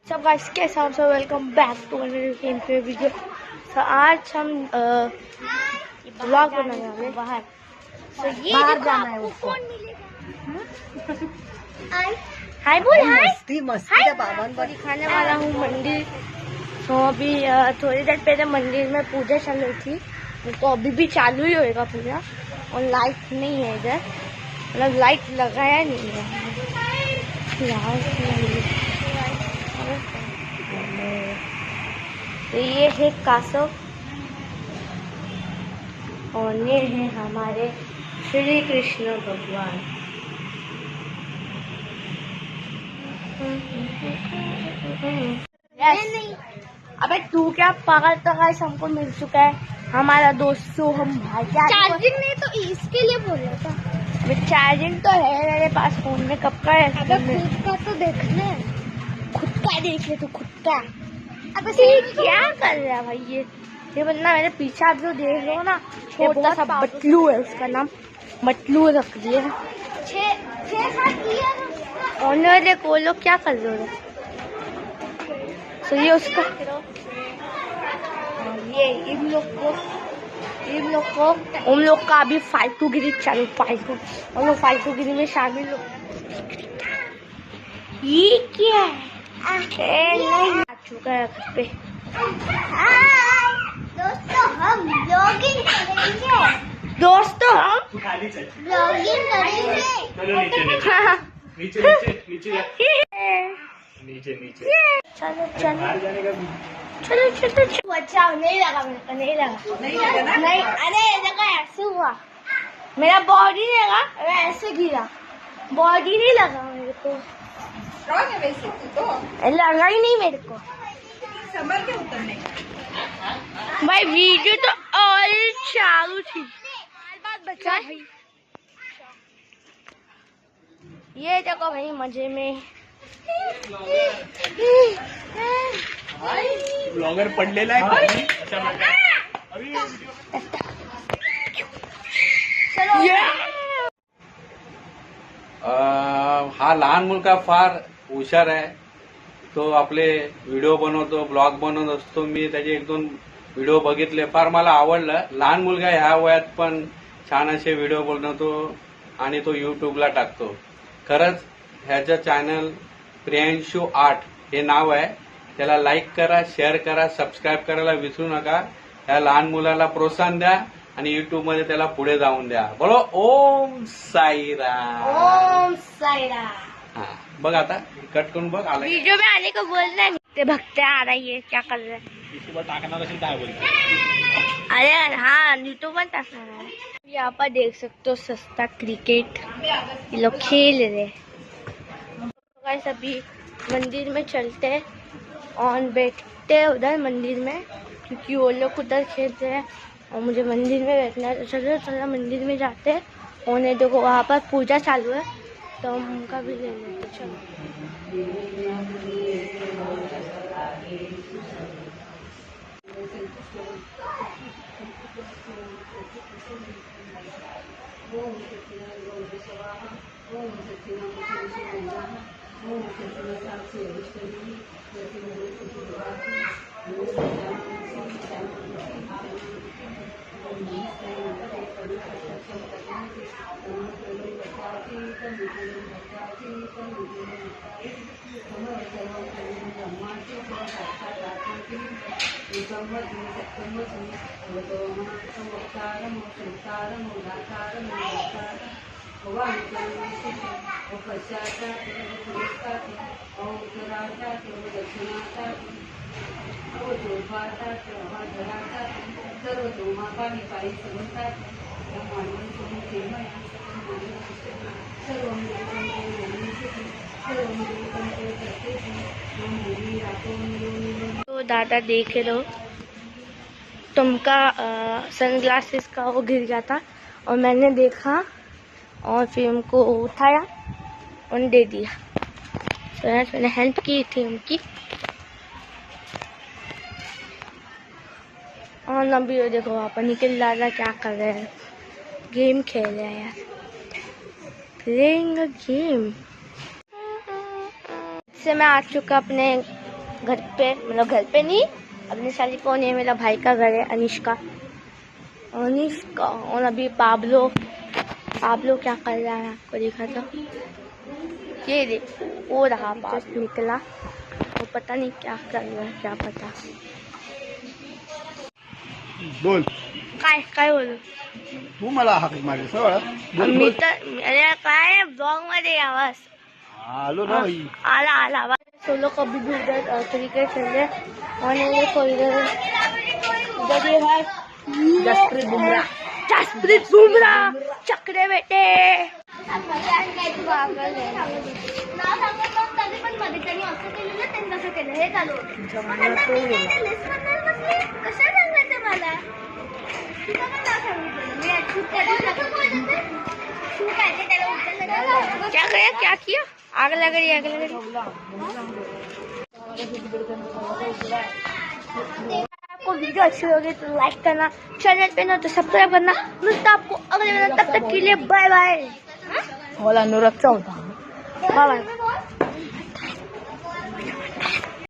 सब गाइस कैसे आप सब welcome back to another video. तो आज हम ब्लॉग बनाने वाले बाहर। तो ये बाहर जाना है उसको। कौन मिलेगा? हाय बोल हाय। मस्ती मस्ती का पावन पर दिखाने वाला हूँ मंदिर। तो अभी थोड़ी देर पहले मंदिर में पूजा चल रही थी, तो अभी भी चालू ही होएगा पूजा। और लाइट नहीं है इधर, मतलब लाइट लगाया नहीं है। तो ये है कासव और ये है हमारे श्री कृष्ण भगवान। अबे तू क्या पागल, तो गाइस हमको मिल चुका है हमारा दोस्त सोहम भाई। चार्जिंग नहीं तो इसके लिए बोल रहा था। अबे चार्जिंग तो है मेरे पास फोन में, कब का है? अबे खुद का तो देखना, खुद का देख ले तू, खुद का। अब क्या कर रहा है भाई ये बंदा मेरे पीछे आप जो देख रहे हो ना, छोटा सा बटलू है, उसका नाम बटलू रख दिया। 6-7 ऑनर वो लोग क्या कर रहे हो? तो ये उसका ये इन लोग को उन लोग का अभी फालतूगिरी चालू, हम लोग फालतूगिरी में शामिल हो। ये क्या है? नहीं आ चुका है घर पे। दोस्तों हम ब्लॉगिंग करेंगे। दोस्तों हम ब्लॉगिंग करेंगे। नीचे चलो अच्छा नहीं लगा मेरे को, नहीं लगा नहीं। अरे देखो ऐसे हुआ, मेरा बॉडी नहीं लगा, ऐसे गिरा, बॉडी नहीं लगा मेरे को। लगा ही नहीं मेरे को। समर के उतरने भाई वीडियो तो और चालू थी, बात बचा भाई। ये देखो भाई मजे में ब्लॉगर पडलेला आहे। हा लहान मुलगा फार हुशार आहे, तो आपले व्हिडिओ बनवतो, ब्लॉग बनवत असतो। मी त्याचे 1-2 व्हिडिओ बघितले, फार मला आवडलं। लहान मुलगा ह्या वयात पण छान असे व्हिडिओ बनवतो आणि तो युट्यूबला टाकतो। खरंच ह्याचं चॅनल प्रियांशू आर्ट हे नाव आहे, त्याला लाईक करा, शेअर करा, सबस्क्राईब करायला विसरू नका। ह्या लहान मुलाला प्रोत्साहन द्या आणि युट्यूब मध्ये त्याला पुढे जाऊन द्या। बोलो ओम साईराम। ओम साईराम। हाँ बघ आता कट करून बघ आला। वीडियो में आने को बोलना नहीं, ते भक्ते आ रही है, क्या कर रहे हैं? अरे हाँ यूट्यूब में टाकना है। यहाँ पर देख सकते हो सस्ता क्रिकेट ये लोग खेल रहे हैं। अभी मंदिर में चलते हैं और बैठते हैं उधर मंदिर में, क्योंकि वो लोग उधर खेलते हैं और मुझे मंदिर में बैठना है। तो चलो मंदिर में जाते हैं। उन्हें देखो वहाँ पर पूजा चालू है, तो हम उनका भी ले लेते। चलो तो दादा देख लो, तुमका सनग्लासेस का वो गिर गया था और मैंने देखा और फिर उनको उठाया और दे दिया। तो मैंने हेल्प की थी उनकी। और अभी देखो वहाँ पर निकल दादा क्या कर रहे हैं, गेम खेल रहे हैं यार, प्लेइंग अ गेम। से मैं आ चुका अपने घर पे, मतलब घर पे नहीं, अपने साली कौन है, मेरा भाई का घर है, अनिष्का। और अभी पाब्लो क्या कर रहा है आपको देखा था, ये देख वो रहा पास निकला, वो पता नहीं क्या कर रहा है, क्या पता। बोल काय बोलू तू मला हाक मारली सगळं मी तर, अरे काय ब्लॉग मध्ये आवाज आलो ना भाई आला आवाज। सोलो कभी भी उधर क्रिकेट खेल रहे और इधर ये है जसप्रीत बुमराह चक्रे बेटे। क्या किया, आग लग रही है, आपको वीडियो अच्छी लगी तो लाइक करना, चैनल पे ना तो सब्सक्राइब करना। मिलता आपको अगले वीडियो, तब तक के लिए बाय बाय। होला नुरतचा होता बाय बाय।